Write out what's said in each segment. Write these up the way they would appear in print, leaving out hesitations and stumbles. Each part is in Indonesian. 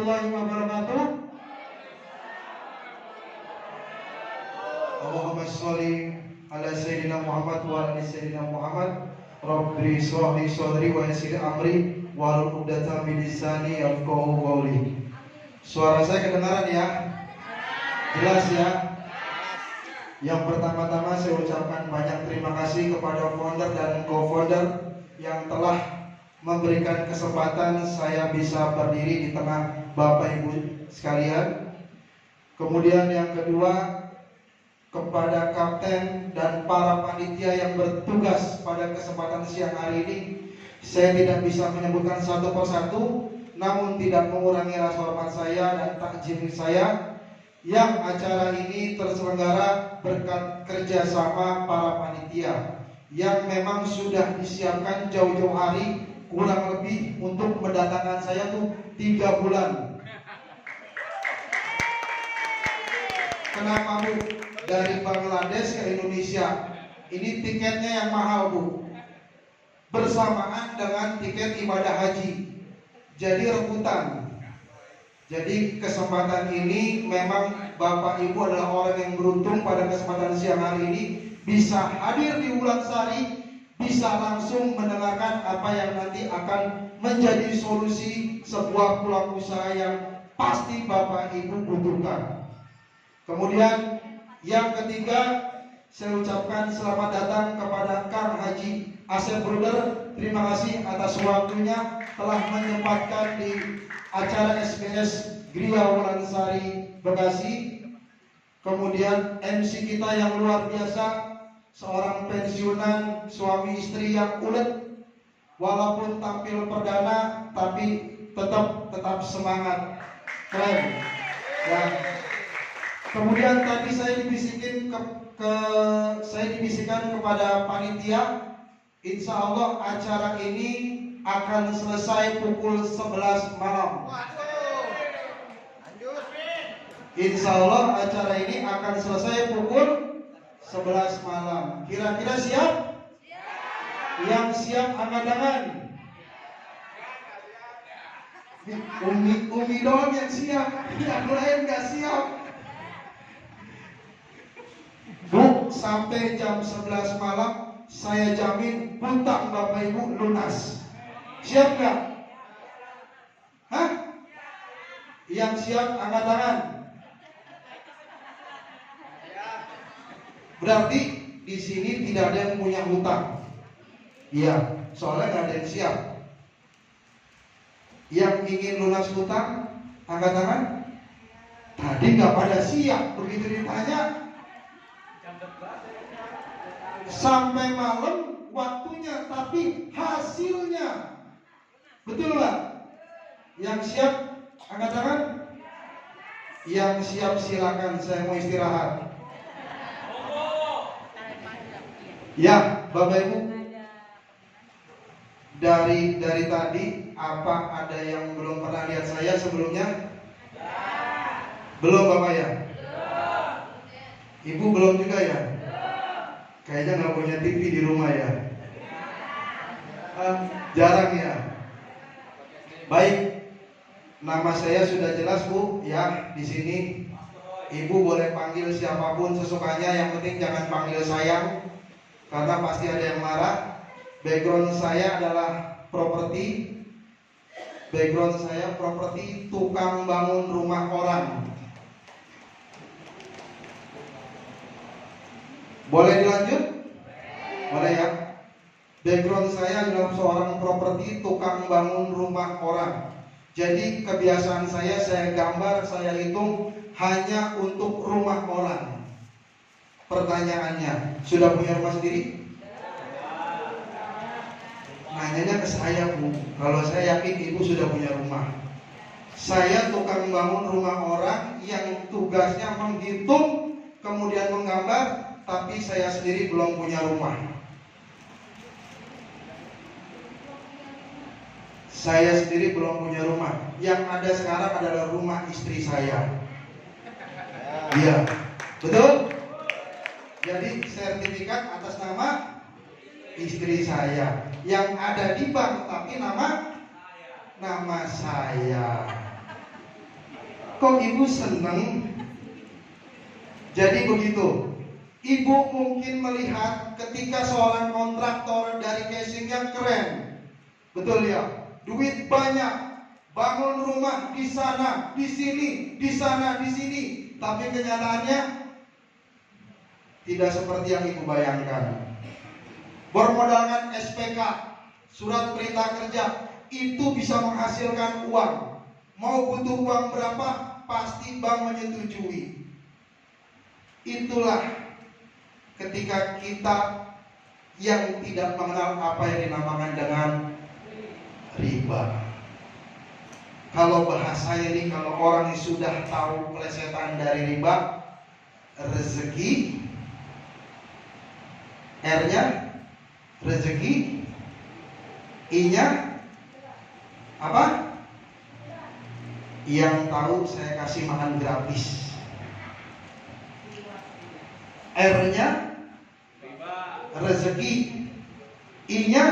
warahmatullahi wabarakatuh. Allahumma sholli ala sayyidina Muhammad wa ala sayyidina Muhammad. Rabbi shrah li sadri wa yassir amri wahlul 'uqdatam min lisani yafqahu qawli. Suara saya kedengaran ya? Jelas ya? Yang pertama-tama saya ucapkan banyak terima kasih kepada founder dan co-founder yang telah memberikan kesempatan saya bisa berdiri di tengah Bapak Ibu sekalian. Kemudian yang kedua, kepada kapten dan para panitia yang bertugas pada kesempatan siang hari ini. Saya tidak bisa menyebutkan satu persatu, namun tidak mengurangi rasa hormat saya dan takjim saya yang acara ini terselenggara berkat kerjasama para panitia yang memang sudah disiapkan jauh-jauh hari, kurang lebih untuk mendatangkan saya tuh 3 bulan. Kenapa Bu? Dari Bangladesh ke Indonesia, ini tiketnya yang mahal Bu, bersamaan dengan tiket ibadah haji, jadi rebutan. Jadi kesempatan ini memang Bapak Ibu adalah orang yang beruntung pada kesempatan siang hari ini bisa hadir di Wulansari, bisa langsung mendengarkan apa yang nanti akan menjadi solusi sebuah peluang usaha yang pasti Bapak Ibu butuhkan. Kemudian yang ketiga, saya ucapkan selamat datang kepada Kang Haji Asep Bruder. Terima kasih atas waktunya telah menyempatkan di acara SBS Gria Wulansari Bekasi. Kemudian MC kita yang luar biasa, seorang pensiunan suami istri yang ulet, walaupun tampil perdana tapi tetap semangat, keren ya. Kemudian tadi saya dibisikkan kepada panitia, insya Allah acara ini akan selesai pukul 11 malam. Insya Allah acara ini akan selesai pukul 11 malam. Kira-kira siap? Yang siap angkat tangan. Umi doang yang siap, yang lain gak siap. Bu, sampai jam 11 malam saya jamin hutang Bapak Ibu lunas. Siap gak? Hah? Yang siap angkat tangan. Berarti di sini tidak ada yang punya hutang. Iya, soalnya gak ada yang siap. Yang ingin lunas hutang angkat tangan. Tadi gak pada siap, begitu ditanya sampai malam waktunya, tapi hasilnya betul nggak? Yang siap angkat tangan. Yang siap silakan, saya mau istirahat. Ya, Bapak Ibu, dari tadi apa ada yang belum pernah lihat saya sebelumnya? Belum Bapak ya? Ibu belum juga ya? Kayaknya nggak punya TV di rumah ya. Jarang ya. Baik, nama saya sudah jelas Bu ya di sini. Ibu boleh panggil siapapun sesukanya, yang penting jangan panggil sayang, karena pasti ada yang marah. Background saya adalah properti. Background saya properti, tukang bangun rumah orang. Boleh dilanjut? Boleh ya. Background saya adalah seorang properti, tukang bangun rumah orang. Jadi kebiasaan saya gambar, saya hitung hanya untuk rumah orang. Pertanyaannya, sudah punya rumah sendiri? Nanyanya ke saya Bu. Kalau saya yakin Ibu sudah punya rumah. Saya tukang bangun rumah orang yang tugasnya menghitung kemudian menggambar, tapi saya sendiri belum punya rumah. Saya sendiri belum punya rumah. Yang ada sekarang adalah rumah istri saya. Iya, betul? Jadi sertifikat atas nama istri saya. Yang ada di bank tapi nama saya. Kok ibu seneng? Jadi begitu. Ibu mungkin melihat ketika seorang kontraktor dari casingnya keren, betul ya, duit banyak, bangun rumah di sana, di sini, di sana, di sini. Tapi kenyataannya tidak seperti yang ibu bayangkan. Bermodalkan SPK, surat perintah kerja, itu bisa menghasilkan uang. Mau butuh uang berapa, pasti bank menyetujui. Itulah ketika kita yang tidak mengenal apa yang dinamakan dengan riba. Kalau bahasa ini, kalau orang yang sudah tahu plesetan dari riba, rezeki, R-nya rezeki, I-nya apa? Yang tahu saya kasih makan gratis. R-nya rezeki, I-nya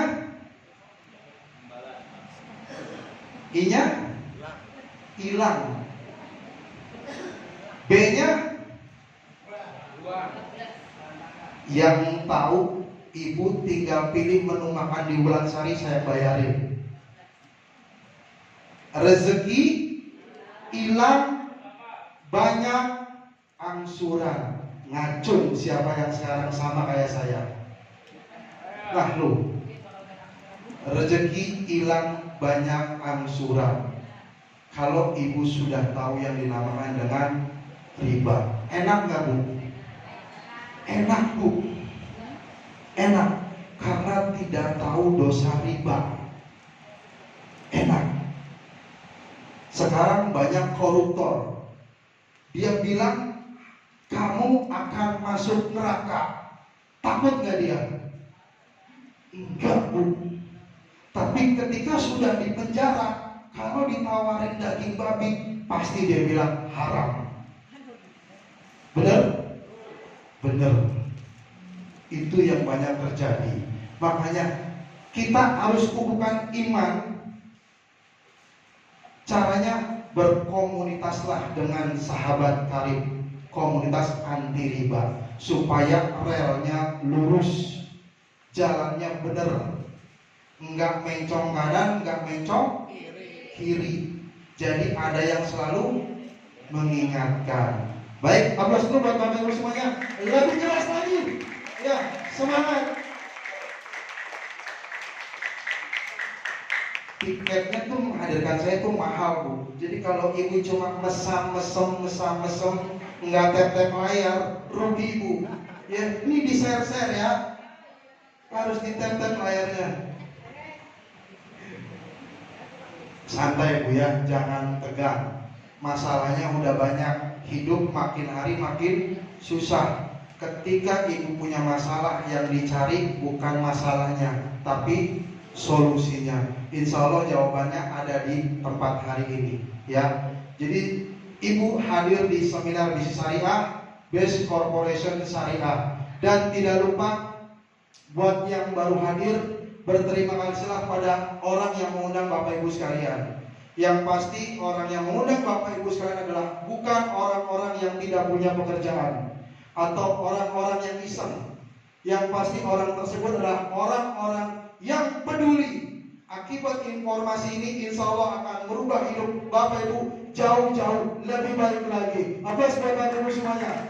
hilang, B-nya yang tahu. Ibu tinggal pilih menu makan di Bulan Sari, saya bayarin. Rezeki hilang, banyak angsuran. Ngacung siapa yang sekarang sama kayak saya. Nah lu, rezeki hilang, banyak angsuran. Kalau ibu sudah tahu yang dinamakan dengan riba, enak nggak bu? Enak bu, enak karena tidak tahu dosa riba. Enak. Sekarang banyak koruptor, dia bilang kamu akan masuk neraka. Takut nggak dia? Enggak bu. Tapi ketika sudah di penjara, kalau ditawarin daging babi, pasti dia bilang haram. Benar? Benar. Itu yang banyak terjadi. Makanya kita harus kukuhkan iman. Caranya berkomunitaslah dengan sahabat karib, komunitas anti riba, supaya relnya lurus, jalannya benar, enggak mencong kanan, enggak mencong kiri. Jadi ada yang selalu mengingatkan. Baik, aplaus dulu buat Bapak Ibu semuanya. Lebih jelas lagi. Ya, semangat. Tiketnya tuh menghadirkan saya tuh mahal bu. Jadi kalau ibu cuma mesam, nggak tap layar, rugi ibu. Ya, ini di share ya, harus di tap layarnya. Santai bu ya, jangan tegang. Masalahnya udah banyak, hidup makin hari makin susah. Ketika ibu punya masalah, yang dicari bukan masalahnya, tapi solusinya. Insya Allah jawabannya ada di tempat hari ini ya. Jadi ibu hadir di seminar bisnis syariah, Best Corporation Syariah. Dan tidak lupa buat yang baru hadir, berterima kasihlah pada orang yang mengundang Bapak Ibu sekalian. Yang pasti orang yang mengundang Bapak Ibu sekalian adalah bukan orang-orang yang tidak punya pekerjaan atau orang-orang yang iseng. Yang pasti orang tersebut adalah orang-orang yang peduli. Akibat informasi ini insya Allah akan merubah hidup Bapak Ibu jauh-jauh lebih baik lagi. Aplaus buat Bapak Ibu semuanya.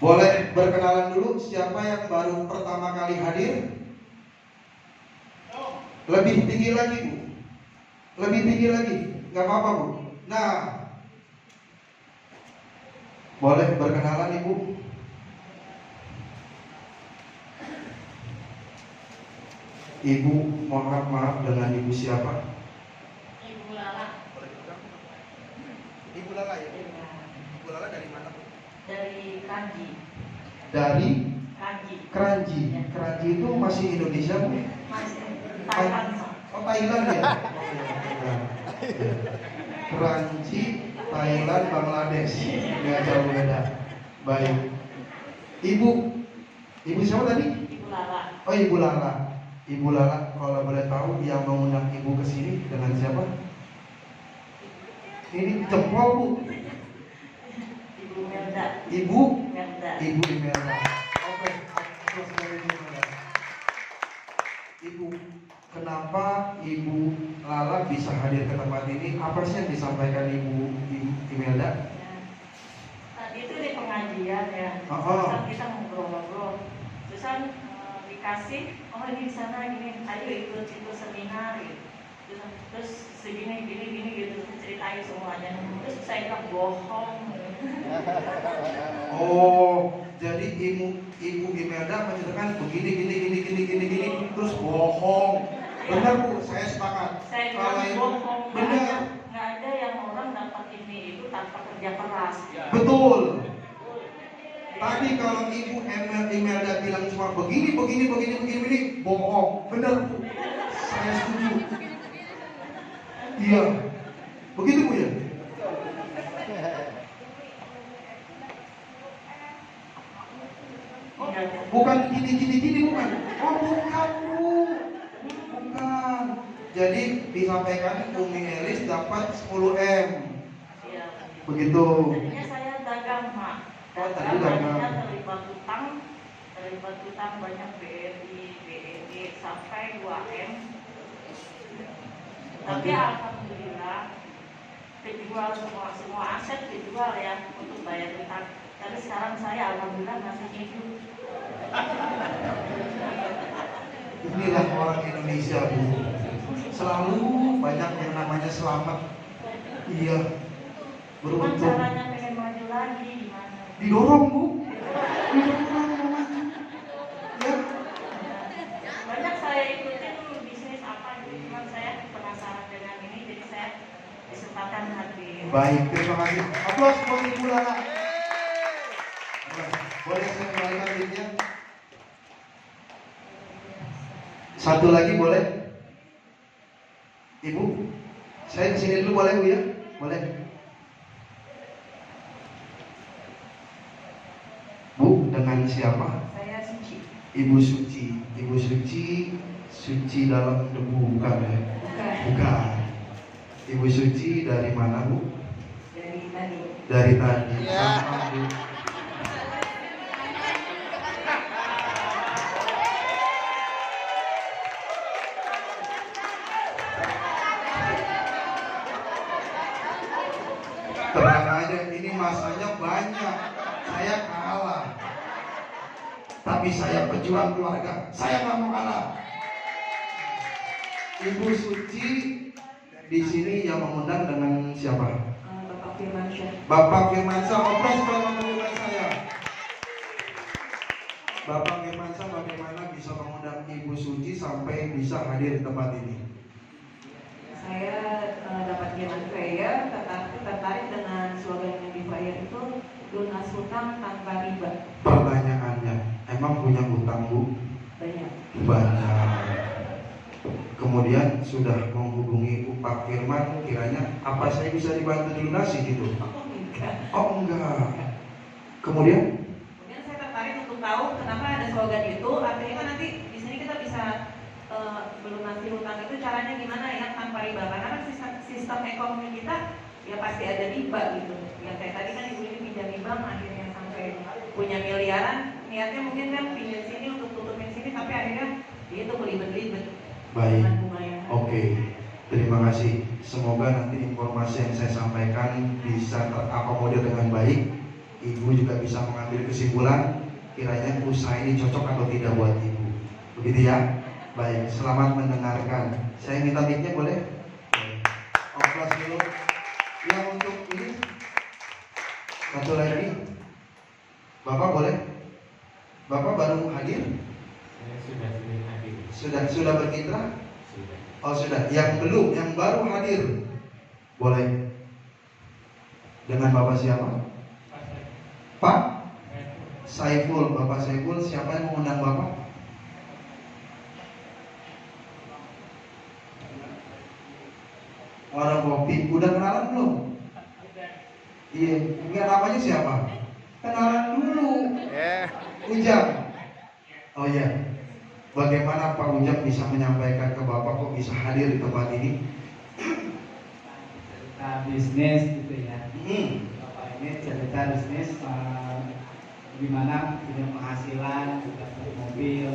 Boleh berkenalan dulu, siapa yang baru pertama kali hadir? Lebih tinggi lagi bu, lebih tinggi lagi, nggak apa-apa bu. Nah, boleh berkenalan ibu. Ibu, mohon maaf, dengan ibu siapa? Ibu Lala. Ibu Lala ya? Ibu Lala dari mana bu? Dari Kranji. Dari? Kranji. Kranji. Kranji itu masih Indonesia bu? Masih Thailand. Oh Thailand ya? Kranji, Thailand, Bangladesh, nggak jauh beda. Baik. Ibu siapa tadi? Ibu Lala. Oh Ibu Lala. Ibu Lala kalau boleh tahu yang mengundang ibu ke sini dengan siapa? Ini jempol bu. Ibu Melda. Ibu Melda. Ibu Imelda. Oke, terus dari Imelda. Ibu, kenapa Ibu Lala bisa hadir ke tempat ini? Apa sih yang disampaikan Ibu Imelda? Ya. Tadi itu di pengajian ya. Oh. Terus kita ngobrol-ngobrol. Terus dikasih, oh ini di sana gini, ayo ikut seminar gitu. Terus segini gini gitu, ceritain semuanya. Terus saya bilang bohong. Oh, jadi Ibu Imelda menceritakan begini, terus bohong. Benar bu, saya sepakat. Saya Kalau bilang itu bohong. benar, Nggak ada yang orang dapat ini itu tanpa kerja keras. betul. Tadi kalau Ibu Imelda bilang cuma begini, bohong. Benar bu, saya setuju. Iya, begitu bu ya. Bukan gini, bukan. Oh bukan bu, bukan. Jadi disampaikan Umi Elis dapat 10 M. Iya. Begitu. Tadinya saya dagang mak. Oh, tadi dagang. Terlibat utang banyak BRI, BED sampai 2 M. Tapi alhamdulillah dijual semua aset dijual ya untuk bayar utang. Tapi sekarang saya alhamdulillah masih hidup. Inilah orang Indonesia bu. Selalu banyak yang namanya selamat. Iya. Cuman Beruntung. caranya pengen maju lagi gimana? Didorong bu. Didorong mau maju. Ya. Banyak saya ikutin bisnis apa gitu. Cuman saya penasaran dengan ini jadi saya kesempatan hadir. Baik, terima kasih. Aplaus buat Ibu Lala. Boleh saya kembalikan linknya? Satu lagi boleh? Ibu, saya kesini dulu boleh bu ya? Boleh. Bu, dengan siapa? Saya Suci. Ibu Suci. Ibu Suci, suci dalam debu bukan ya? Bukan. Bukan. Ibu Suci dari mana bu? Dari tadi. Dari tadi. Sama bu. Tenang aja, ini masanya banyak. Saya kalah. Tapi saya pejuang keluarga. Saya nggak mau kalah. Ibu Suci di sini yang mengundang dengan siapa? Bapak Firmansyah. Bapak Firmansyah, aplaus buat Bapak Firmansyah. Bapak Firmansyah bagaimana bisa mengundang Ibu Suci sampai bisa hadir di tempat ini? Saya dapat jalan kaya, tetapi tertarik dengan slogan yang Fire itu lunas hutang tanpa riba. Pertanyaannya, emang punya hutang bu? Banyak. Banyak. Kemudian sudah menghubungi Pak Firman, kiranya apa saya bisa dibantu dilunasi gitu? Oh enggak. Oh enggak. Kemudian Saya tertarik untuk tahu kenapa ada slogan itu. Artinya kan nanti di sini kita bisa melunasi hutang itu caranya gimana ya tanpa riba. Karena kan sistem ekonomi kita ya pasti ada riba gitu. Yang kayak tadi kan ibu ini pinjam di bank akhirnya sampai punya miliaran. Niatnya mungkin kan pinjam sini untuk tutupin sini, tapi akhirnya dia itu belibet-belibet. baik. Oke. Terima kasih. Semoga nanti informasi yang saya sampaikan bisa terakomodir dengan baik. Ibu juga bisa mengambil kesimpulan kiranya usaha ini cocok atau tidak buat ibu. Begitu ya? Baik, selamat mendengarkan. Saya minta mic-nya boleh? Aplaus dulu. Yang untuk ini satu lagi. Bapak boleh? Bapak baru hadir? Saya sudah sering hadir. Sudah bermitra? Sudah. Oh sudah. Yang belum, yang baru hadir, boleh. Dengan Bapak siapa? Pak Saiful. Bapak Saiful. Siapa yang mengundang Bapak? Warung kopi. Udah kenalan belum? Iya. Enggak, namanya siapa? Kenalan dulu. Ujang. Oh iya. Bagaimana Pak Ujang bisa menyampaikan ke Bapak kok bisa hadir di tempat ini? Cerita bisnis gitu ya. Bapak ini cerita bisnis gimana punya penghasilan, dapat mobil,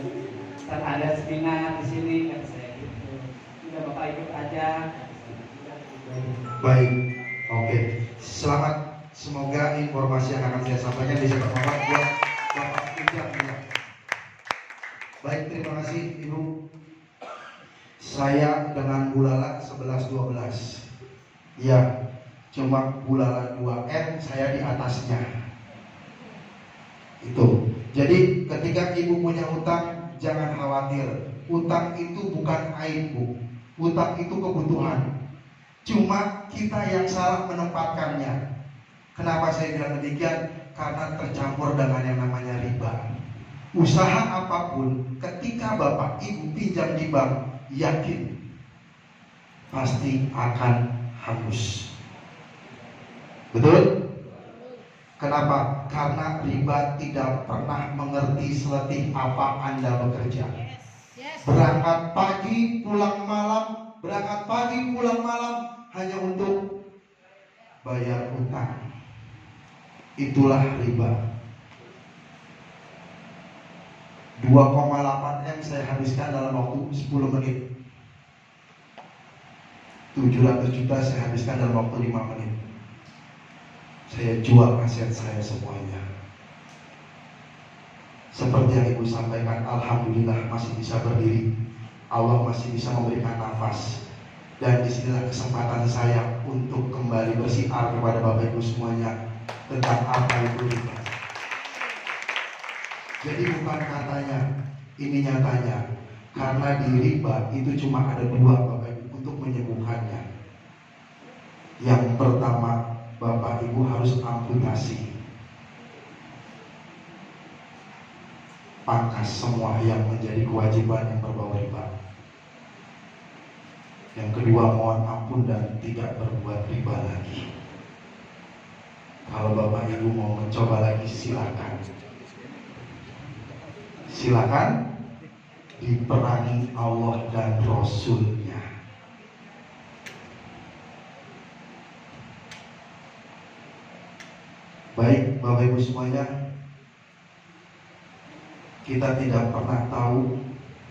dan ada seminar di sini kan saya gitu. Udah Bapak ikut aja. Baik, oke. Selamat. Semoga informasi yang akan saya sampaikan bisa bermanfaat buat Bapak Ujang ya. Baik, terima kasih Ibu. Saya dengan Bu Lala 11-12. Ya, cuma Bu Lala 2M, saya di atasnya. Itu. Jadi ketika Ibu punya hutang, jangan khawatir. Hutang itu bukan aib, Bu. Hutang itu kebutuhan. Cuma kita yang salah menempatkannya. Kenapa saya bilang demikian? Karena tercampur dengan yang namanya riba. Usaha apapun, ketika Bapak Ibu pinjam di bank, yakin pasti akan hangus. Betul? Kenapa? Karena riba tidak pernah mengerti seletih apa Anda bekerja. Berangkat pagi, pulang malam, berangkat pagi, pulang malam hanya untuk bayar utang. Itulah riba. 2,8 M saya habiskan dalam waktu 10 menit. 700 juta saya habiskan dalam waktu 5 menit. Saya jual aset saya semuanya. Seperti yang Ibu sampaikan, alhamdulillah masih bisa berdiri. Allah masih bisa memberikan nafas. Dan disinilah kesempatan saya untuk kembali bersiar kepada Bapak Ibu semuanya tentang apa itu riba. Jadi bukan katanya, ini nyatanya. Karena di riba itu cuma ada dua Bapak Ibu untuk menyembuhkannya. Yang pertama, Bapak Ibu harus amputasi, pangkas semua yang menjadi kewajiban yang berbau riba. Yang kedua, mohon ampun dan tidak berbuat riba lagi. Kalau Bapak Ibu mau mencoba lagi, silakan. Silakan, diperangi Allah dan Rasul-Nya. Baik Bapak Ibu semuanya, kita tidak pernah tahu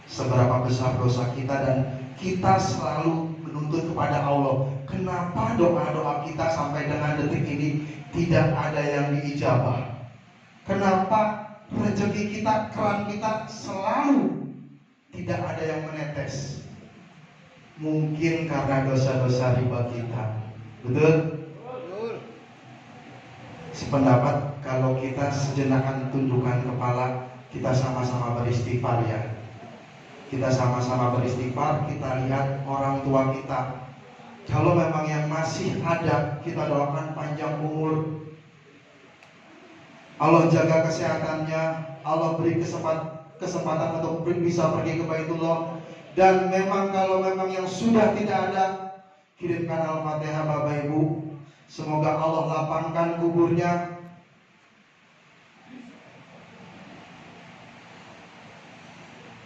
seberapa besar dosa kita dan kita selalu menuntut kepada Allah. Kenapa doa-doa kita sampai dengan detik ini tidak ada yang diijabah? Kenapa rezeki kita, keran kita selalu tidak ada yang menetes? Mungkin karena dosa-dosa riba kita. Betul? Sependapat kalau kita sejenakan tundukkan kepala, kita sama-sama beristighfar ya. Kita sama-sama beristighfar, kita lihat orang tua kita. Kalau memang yang masih ada, kita doakan panjang umur. Allah jaga kesehatannya, Allah beri kesempatan untuk bisa pergi ke Baitullah. Dan memang kalau memang yang sudah tidak ada, kirimkan Al-Fatihah Bapak Ibu. Semoga Allah lapangkan kuburnya.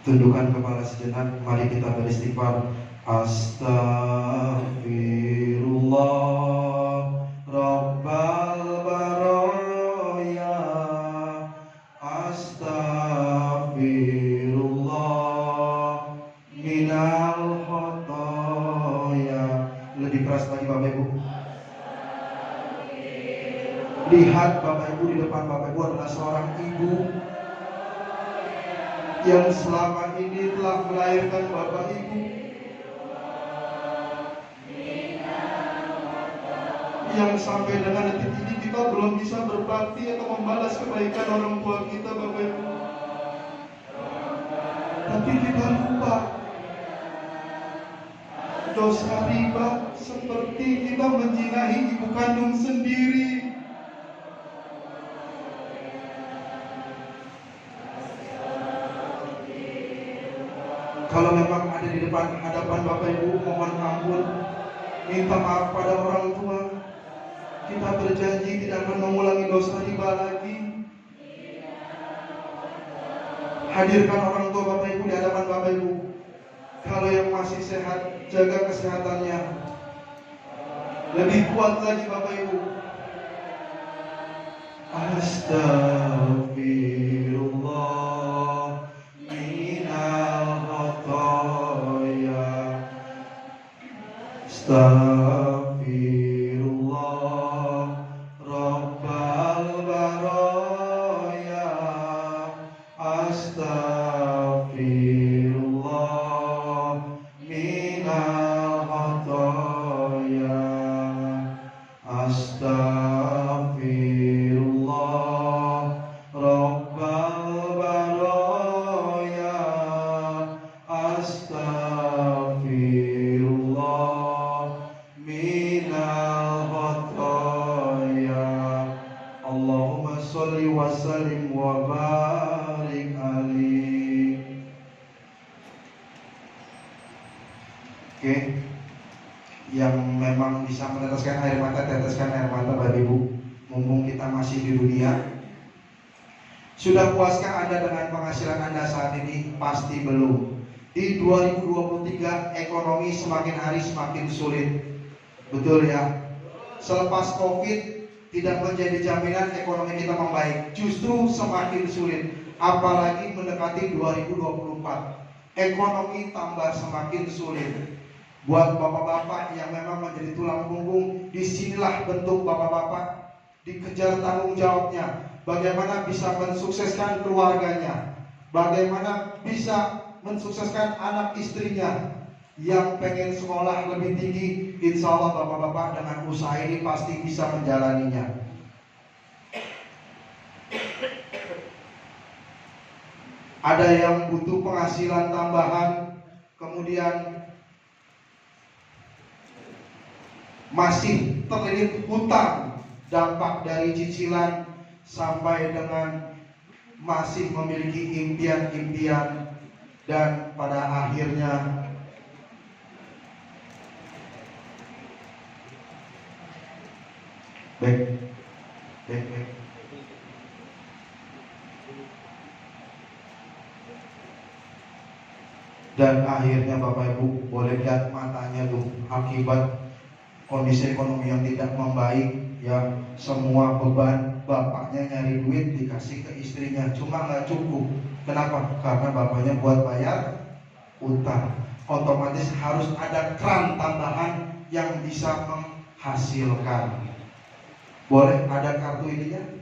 Tundukkan kepala sejenak, mari kita beristighfar. Astaghfirullah Rabbal Baraya. Astaghfirullah minal khotoya. Lebih keras lagi Bapak Ibu. Lihat Bapak Ibu, di depan Bapak Ibu adalah seorang ibu yang selama ini telah melahirkan Bapak Ibu, yang sampai dengan detik ini kita belum bisa berbakti atau membalas kebaikan orang tua kita Bapak Ibu. Tapi kita lupa dosa riba seperti kita menjinahi ibu kandung sendiri. Kalau memang ada di depan hadapan Bapak Ibu, mohon ampun, minta maaf pada orang tua. Kita berjanji tidak akan mengulangi dosa riba lagi. Hadirkan orang tua Bapak Ibu di hadapan Bapak Ibu. Kalau yang masih sehat, jaga kesehatannya. Lebih kuat lagi Bapak Ibu. Astagfirullah minal khotoya. Astagfirullah Rabbal baraya. Astagfirullah minal khotoya. Astagfirullah Rabbal baraya. Astagfirullah minal khotoya. Allahumma sholli wa sallim wa barik alaihi. Oke, yang memang bisa meneteskan air mata, teteskan air mata Bapak Ibu. Mumpung kita masih di dunia. Sudah puaskah Anda dengan penghasilan Anda saat ini? Pasti belum. Di 2023 ekonomi semakin hari semakin sulit. Betul ya? Selepas Covid tidak menjadi jaminan ekonomi kita membaik, justru semakin sulit. Apalagi mendekati 2024, ekonomi tambah semakin sulit. Buat bapak-bapak yang memang menjadi tulang punggung, disinilah bentuk bapak-bapak dikejar tanggung jawabnya. Bagaimana bisa mensukseskan keluarganya, bagaimana bisa mensukseskan anak istrinya yang pengen sekolah lebih tinggi. Insya Allah bapak-bapak dengan usaha ini pasti bisa menjalaninya. Ada yang butuh penghasilan tambahan, kemudian masih terlilit hutang, dampak dari cicilan, sampai dengan masih memiliki impian-impian, dan pada akhirnya baik. Dan akhirnya Bapak Ibu boleh lihat matanya tuh, akibat kondisi ekonomi yang tidak membaik, ya semua beban bapaknya nyari duit dikasih ke istrinya, cuma nggak cukup. Kenapa? Karena bapaknya buat bayar utang. Otomatis harus ada keran tambahan yang bisa menghasilkan. Boleh ada kartu ininya?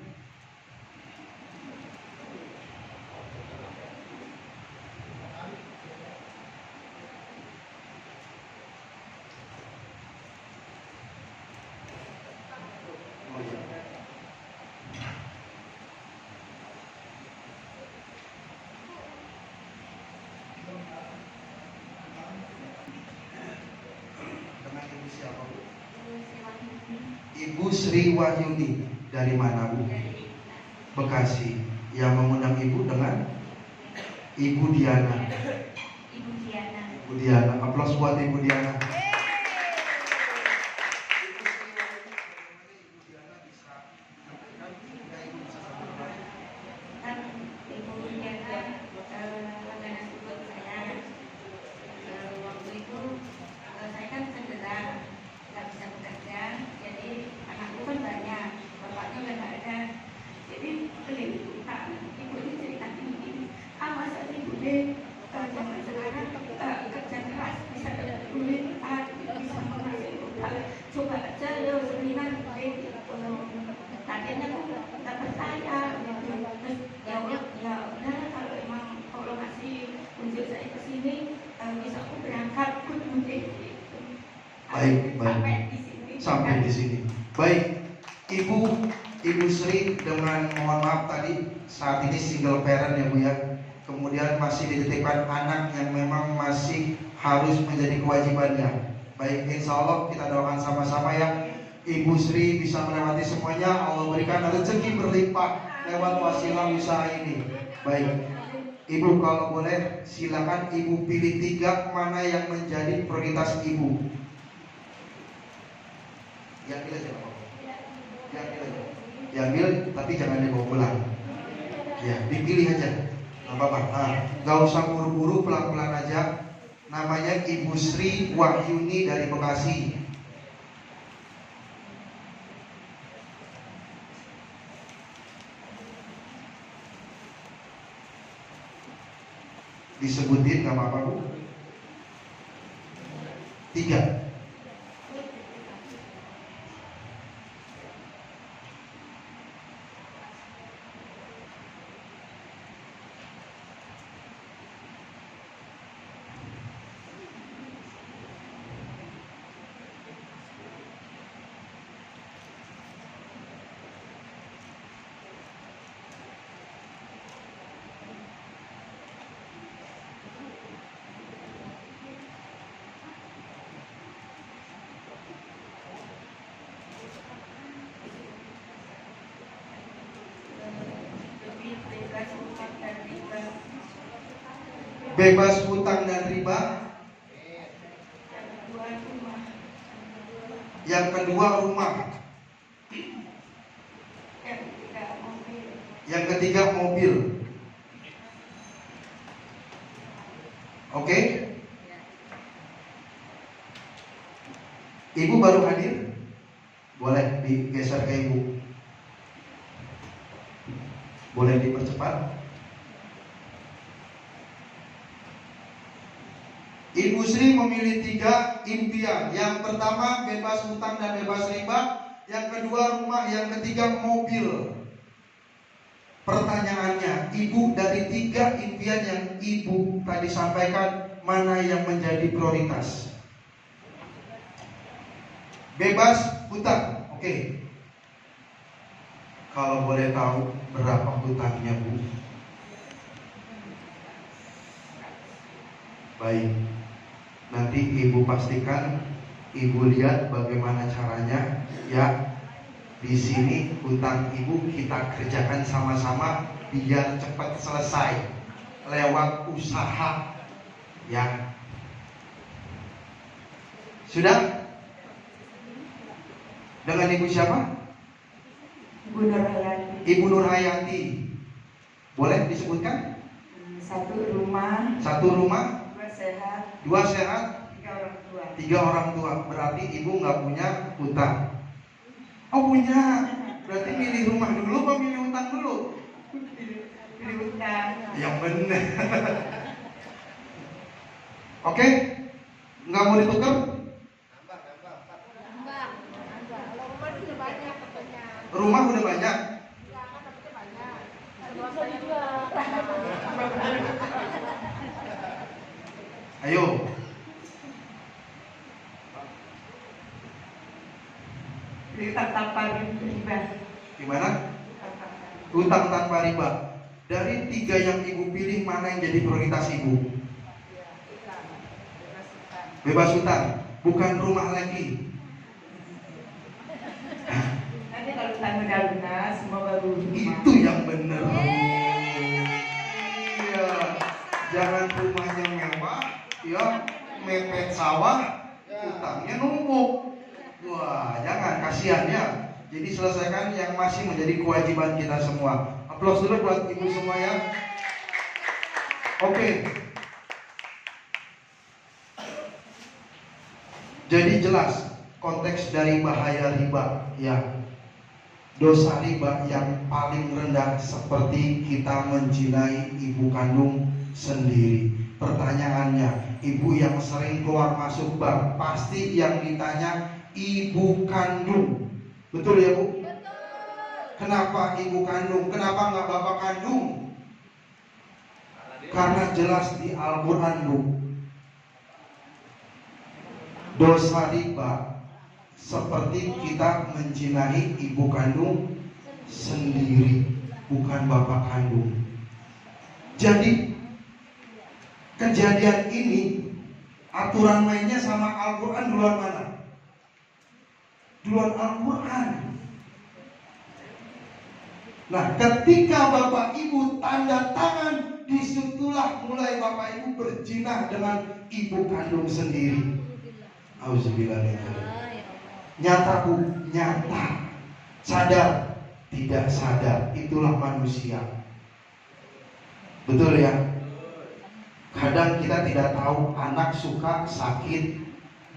Ibu Sri Wahyuni. Dari mana Bu? Bekasi. Yang mengundang Ibu dengan Ibu Diana. Ibu Diana. Aplaus buat Ibu Diana. Sampai di sini. Baik, Ibu Sri dengan mohon maaf tadi saat ini single parent ya Bu ya. Kemudian masih dititipkan anak yang memang masih harus menjadi kewajibannya. Baik, insya Allah kita doakan sama-sama ya, Ibu Sri bisa melewati semuanya. Allah berikan rezeki berlimpah lewat wasilah usaha ini. Baik, Ibu kalau boleh silakan Ibu pilih 3 mana yang menjadi prioritas Ibu. Diambil aja Pak. Diambil aja. Diambil tapi jangan dibawa pulang. Ya, dipilih aja. Gak apa-apa. Gak usah buru-buru, pelan-pelan aja. Namanya Ibu Sri Wahyuni dari Bekasi. Disebutin gak apa-apa Bu. 3. Bebas hutang dan riba. Yang kedua rumah. Yang ketiga mobil. Oke? Ibu baru hadir? Boleh digeser ke ibu. Boleh dipercepat. Ibu Sri memilih 3 impian. Yang pertama bebas hutang dan bebas riba. Yang kedua rumah. Yang ketiga mobil. Pertanyaannya, ibu dari 3 impian yang ibu tadi sampaikan, mana yang menjadi prioritas? Bebas hutang. Oke. Kalau boleh tahu berapa hutangnya Bu? Baik. Nanti ibu pastikan, ibu lihat bagaimana caranya ya. Di sini hutang ibu kita kerjakan sama-sama biar cepat selesai lewat usaha ya. Sudah? Dengan ibu siapa? Ibu Nurhayanti. Ibu Nurhayanti. Boleh disebutkan? 1 rumah. 1 rumah. 2 sehat. 2 sehat. 3 orang tua. 3 orang tua. Berarti ibu nggak punya hutang. Oh punya. Berarti milih rumah dulu apa milih hutang dulu? Pilih hutang. Yang benar. Oke. Nggak mau ditukar? Rumah udah banyak. Ayo. Hutang tanpa riba. Gimana? Hutang tanpa riba. Dari 3 yang ibu pilih, mana yang jadi prioritas ibu? Bebas hutang. Bukan rumah lagi. Nanti kalau hutang udah lunas, semua baru rumah. Itu yang benar. Iya. Jangan rumahnya mewah, ya mepet sawah, hutangnya numpuk. Wah, jangan, kasihan ya. Jadi selesaikan yang masih menjadi kewajiban kita semua. Aplaus dulu buat ibu semua ya. Oke. Jadi jelas konteks dari bahaya riba ya. Dosa riba yang paling rendah seperti kita menzinai ibu kandung sendiri. Pertanyaannya, ibu yang sering keluar masuk bank, pasti yang ditanya ibu kandung. Betul ya Bu? Betul. Kenapa ibu kandung? Kenapa nggak bapak kandung? Karena jelas di Al-Quran Bu, dosa riba seperti kita menzinai ibu kandung sendiri, bukan bapak kandung. Jadi kejadian ini aturan mainnya sama Al-Quran duluan mana? Duluan Al-Quran. Nah, ketika bapak ibu tanda tangan, disitulah mulai bapak ibu berzina dengan ibu kandung sendiri. Auzubillah. Nyata Bu, nyata. Sadar, tidak sadar, itulah manusia. Betul ya? Kadang kita tidak tahu anak suka sakit,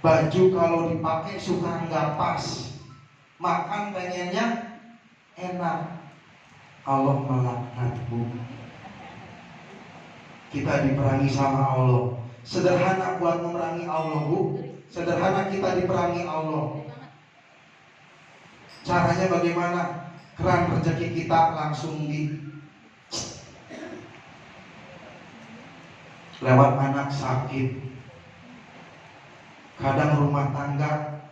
baju kalau dipakai suka nggak pas, makan pengennya enak. Allah melaknat, Bu. Kita diperangi sama Allah. Sederhana buat memerangi Allah, Bu. Sederhana kita diperangi Allah. Caranya bagaimana? Keran rezeki kita langsung lewat anak sakit. Kadang rumah tangga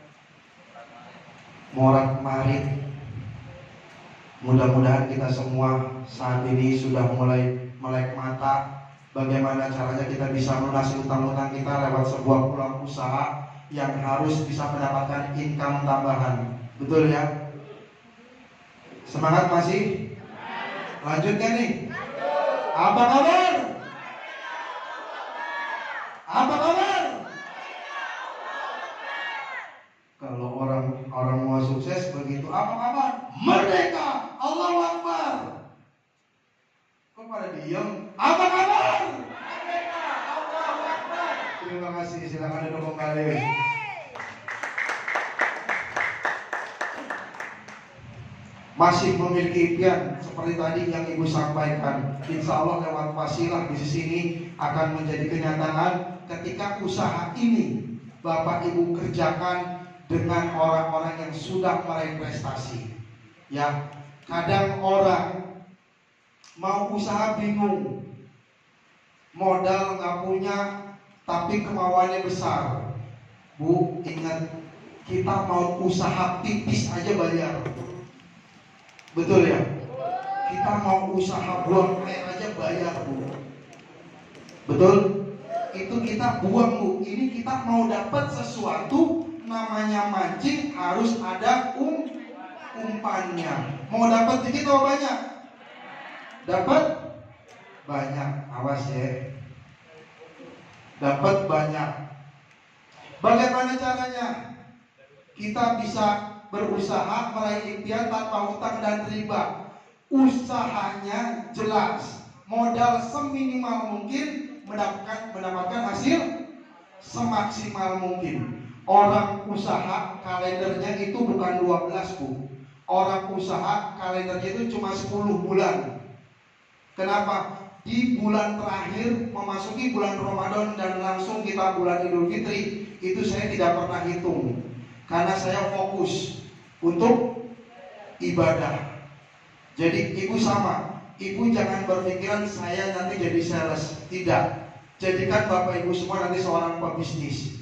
morat-marit. Mudah-mudahan kita semua saat ini sudah mulai melek mata. Bagaimana caranya kita bisa melunasi utang-utang kita lewat sebuah peluang usaha yang harus bisa mendapatkan income tambahan. Betul ya? Semangat masih? Lanjut kan nih? Apa kabar? Apa kabar? Kalau orang mau sukses begitu, apa kabar? Merdeka! Allahu Akbar! Kok pada diam? Apa kabar? Merdeka! Allahu Akbar! Terima kasih, silakan duduk kembali. Masih memiliki impian seperti tadi yang Ibu sampaikan. Insya Allah lewat wasilah bisnis ini akan menjadi kenyataan ketika usaha ini Bapak Ibu kerjakan dengan orang-orang yang sudah meraih prestasi. Ya, kadang orang mau usaha bingung, modal nggak punya, tapi kemauannya besar. Bu, ingat, kita mau usaha tipis aja bayar. Betul ya? Kita mau usaha buang air aja bayar, Bu. Betul? Itu kita buang, Bu. Ini kita mau dapat sesuatu, namanya mancing harus ada umpannya. Mau dapat dikit atau banyak? Dapat banyak. Awas ya. Dapat banyak. Bagaimana caranya? Kita bisa berusaha meraih impian tanpa utang dan riba. Usahanya jelas, modal seminimal mungkin, mendapatkan hasil semaksimal mungkin. Orang usaha kalendernya itu bukan 12, Bu. Orang usaha kalendernya itu cuma 10 bulan. Kenapa? Di bulan terakhir memasuki bulan Ramadan dan langsung kita bulan Idul Fitri, itu saya tidak pernah hitung. Karena saya fokus untuk ibadah. Jadi ibu sama, ibu jangan berpikiran saya nanti jadi sales. Tidak. Jadikan bapak ibu semua nanti seorang pebisnis.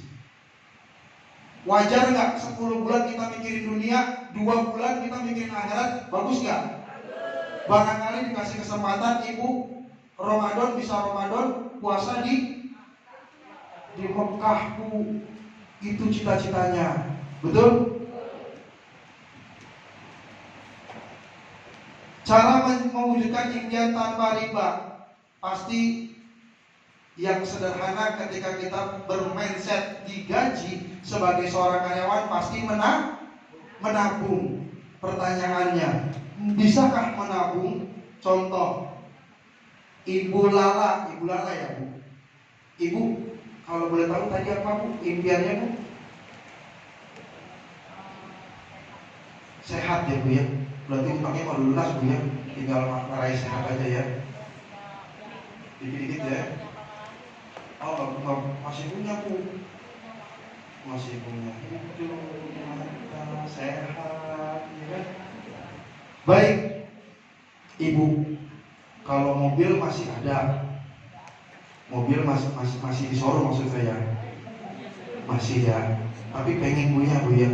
Wajar nggak 10 bulan kita mikirin dunia, 2 bulan kita mikirin akhirat? Bagus nggak? Barangkali dikasih kesempatan ibu Ramadan bisa Ramadan puasa di Mekah, Bu. Itu cita-citanya. Betul? Cara mewujudkan impian tanpa riba pasti yang sederhana. Ketika kita bermindset digaji sebagai seorang karyawan, pasti menabung. Pertanyaannya, bisakah menabung? Contoh, Ibu Lala ya, Bu. Ibu, kalau boleh tahu tadi apa, Bu? Impiannya, Bu? Sehat ya, Bu ya. Berarti utangnya kalau lunas, Bu ya. Tinggal meraih sehat aja ya. Dikit-dikit ya. Oh, masih punya, Bu. Masih punya. Itu sehat ya kan? Baik. Ibu, kalau mobil masih ada. Mobil masih di showroom maksud saya. Masih ya. Tapi pengen punya, Bu ya.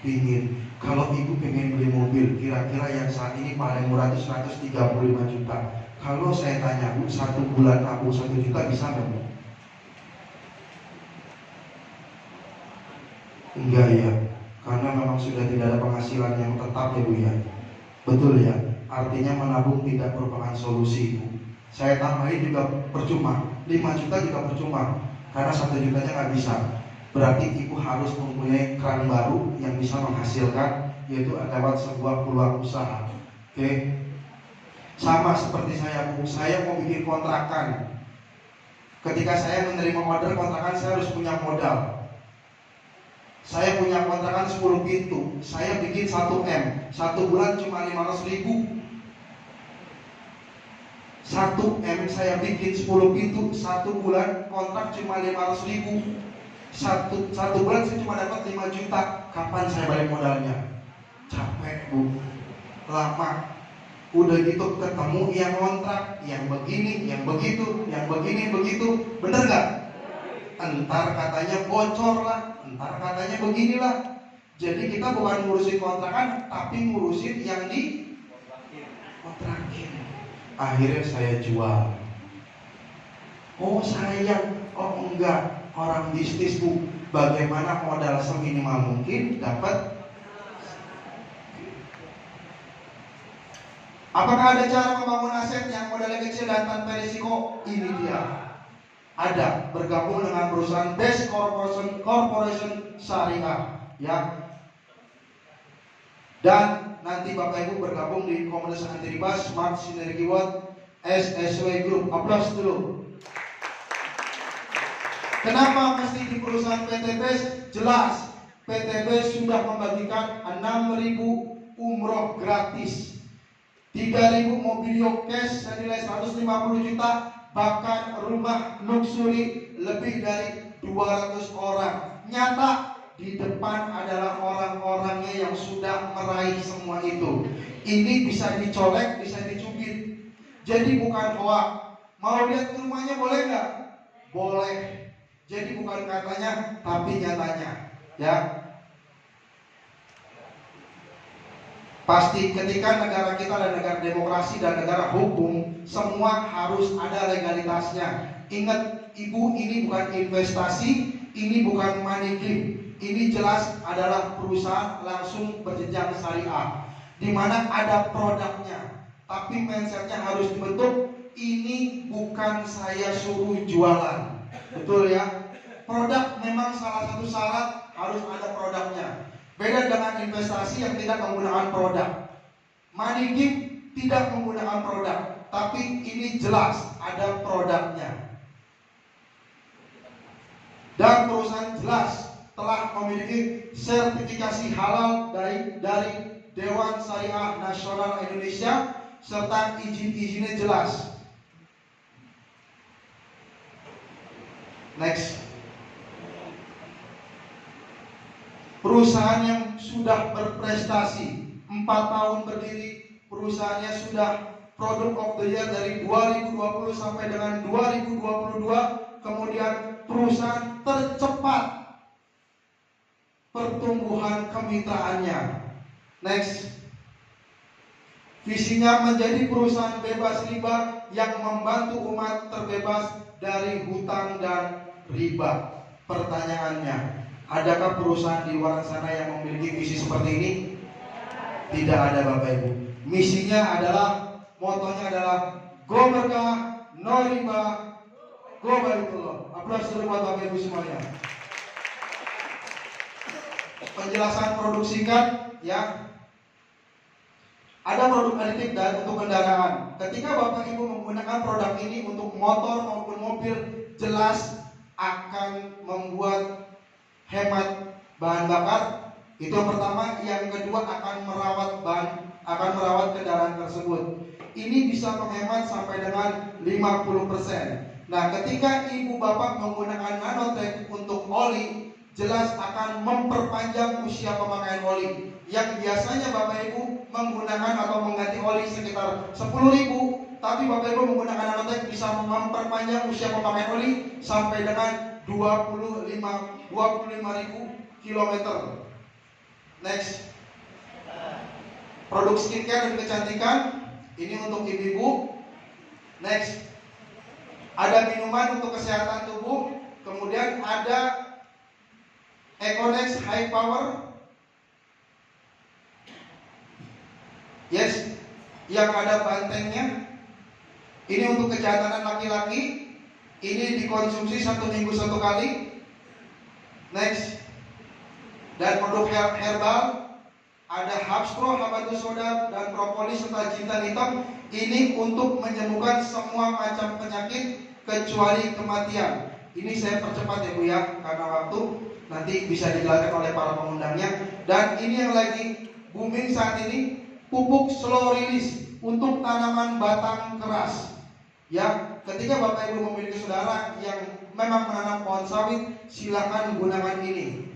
Pingin. Kalau ibu pengen beli mobil, kira-kira yang saat ini paling murah itu 135 juta. Kalau saya tanya, Bu, 1 bulan nabung 1 juta bisa nggak, Bu? Enggak ya, karena memang sudah tidak ada penghasilan yang tetap ya, Bu ya. Betul ya, artinya menabung tidak merupakan solusi, Bu. Saya tambahin juga percuma, 5 juta juga percuma, karena 1 jutanya nggak bisa. Berarti ibu harus mempunyai keran baru yang bisa menghasilkan, yaitu lewat sebuah peluang usaha. Oke. Sama seperti saya Bu, saya mau bikin kontrakan. Ketika saya menerima order kontrakan, saya harus punya modal. Saya punya kontrakan 10 pintu, saya bikin 1M, 1 bulan cuma 500.000. 1M saya bikin 10 pintu, 1 bulan kontrak cuma 500.000. Satu bulan saya cuma dapat 5 juta. Kapan saya balik modalnya? Capek Bu, lama. Udah gitu ketemu yang kontrak, yang begini, yang begitu, yang begini, begitu. Bener gak? Entar katanya bocor lah, entar katanya beginilah. Jadi kita bukan ngurusin kontrakan, tapi ngurusin yang di kontrakin. Akhirnya saya jual. Oh sayang, oh enggak. Orang bisnis Bu, bagaimana modal seminimal mungkin dapat. Apakah ada cara membangun aset yang modalnya kecil dan tanpa risiko? Ini dia. Ada, bergabung dengan perusahaan Best Corporation Syariah, ya. Dan nanti Bapak Ibu bergabung di komunitas anti riba Smart Synergy World SSW Group. Aplaus dulu. Kenapa mesti di perusahaan PT Best? Jelas, PT Best sudah membagikan 6.000 umroh gratis, 3.000 mobilio cash senilai 150 juta, bahkan rumah luxury lebih dari 200 orang. Nyata di depan adalah orang-orangnya yang sudah meraih semua itu. Ini bisa dicolek, bisa dicubit. Jadi bukan hoax. Mau lihat rumahnya boleh nggak? Boleh. Jadi bukan katanya, tapi nyatanya, ya. Pasti ketika negara kita adalah negara demokrasi dan negara hukum, semua harus ada legalitasnya. Ingat Ibu, ini bukan investasi, ini bukan money game. Ini jelas adalah perusahaan langsung berjenjang syariah, di mana ada produknya. Tapi mindsetnya harus dibentuk. Ini bukan saya suruh jualan, betul ya? Produk memang salah satu syarat harus ada produknya. Beda dengan investasi yang tidak menggunakan produk. Money game tidak menggunakan produk, tapi ini jelas ada produknya. Dan perusahaan jelas telah memiliki sertifikasi halal dari Dewan Syariah Nasional Indonesia serta izin-izinnya jelas. Next. Perusahaan yang sudah berprestasi 4 tahun berdiri, perusahaannya sudah Product of the Year dari 2020 sampai dengan 2022, kemudian perusahaan tercepat pertumbuhan kemitraannya. Next. Visinya menjadi perusahaan bebas riba yang membantu umat terbebas dari hutang dan riba. Pertanyaannya, adakah perusahaan di luar sana yang memiliki visi seperti ini? Tidak ada Bapak Ibu. Misinya adalah, motonya adalah Go Berkah, No Riba, Go Baitullah. Aplaus dulu buat Bapak Ibu semuanya. Penjelasan produk singkat, ya. Ada produk aditif dan untuk kendaraan. Ketika Bapak Ibu menggunakan produk ini untuk motor maupun mobil, jelas akan membuat hemat bahan bakar. Itu yang pertama. Yang kedua, akan merawat kendaraan tersebut. Ini bisa menghemat sampai dengan 50%. Nah, ketika ibu bapak menggunakan nanotech untuk oli, jelas akan memperpanjang usia pemakaian oli. Yang biasanya Bapak Ibu menggunakan atau mengganti oli sekitar 10.000, tapi Bapak Ibu menggunakan nanotech bisa memperpanjang usia pemakaian oli sampai dengan 25.000 kilometer. Next. Produk skincare dan kecantikan, ini untuk ibu-ibu. Next. Ada minuman untuk kesehatan tubuh, kemudian ada Econex High Power. Yes, yang ada bantengnya. Ini untuk kejahatan laki-laki. Ini dikonsumsi 1 minggu 1 kali. Next. Dan produk herbal. ada Habstro, habatus soda, dan propolis serta jintan hitam. Ini untuk menyembuhkan semua macam penyakit kecuali kematian. Ini saya percepat ya Bu ya, karena waktu nanti bisa dijelaskan oleh para pengundangnya. Dan ini yang lagi booming saat ini, pupuk slow release untuk tanaman batang keras. Ya, ketika Bapak Ibu memiliki saudara yang memang menanam pohon sawit, silakan gunakan ini.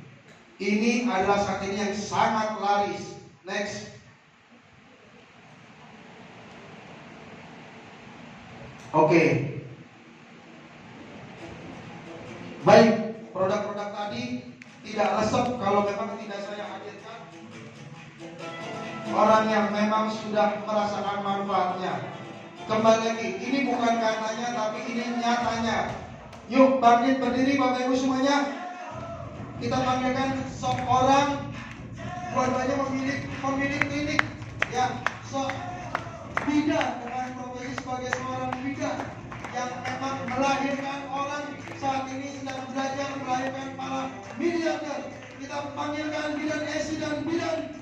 Ini adalah saat ini yang sangat laris. Next. Oke. Baik, produk-produk tadi tidak resep kalau memang tidak saya hadirkan orang yang memang sudah merasakan manfaatnya. Kembali lagi, ini bukan katanya tapi ini nyatanya. Yuk bangkit berdiri Bapak Ibu semuanya. Kita panggilkan seorang, dua-duanya pemilik klinik ya, bidan dengan profesi sebagai seorang bidan yang memang melahirkan orang saat ini sedang belajar melahirkan para miliarder. Kita panggilkan bidan Esi dan bidan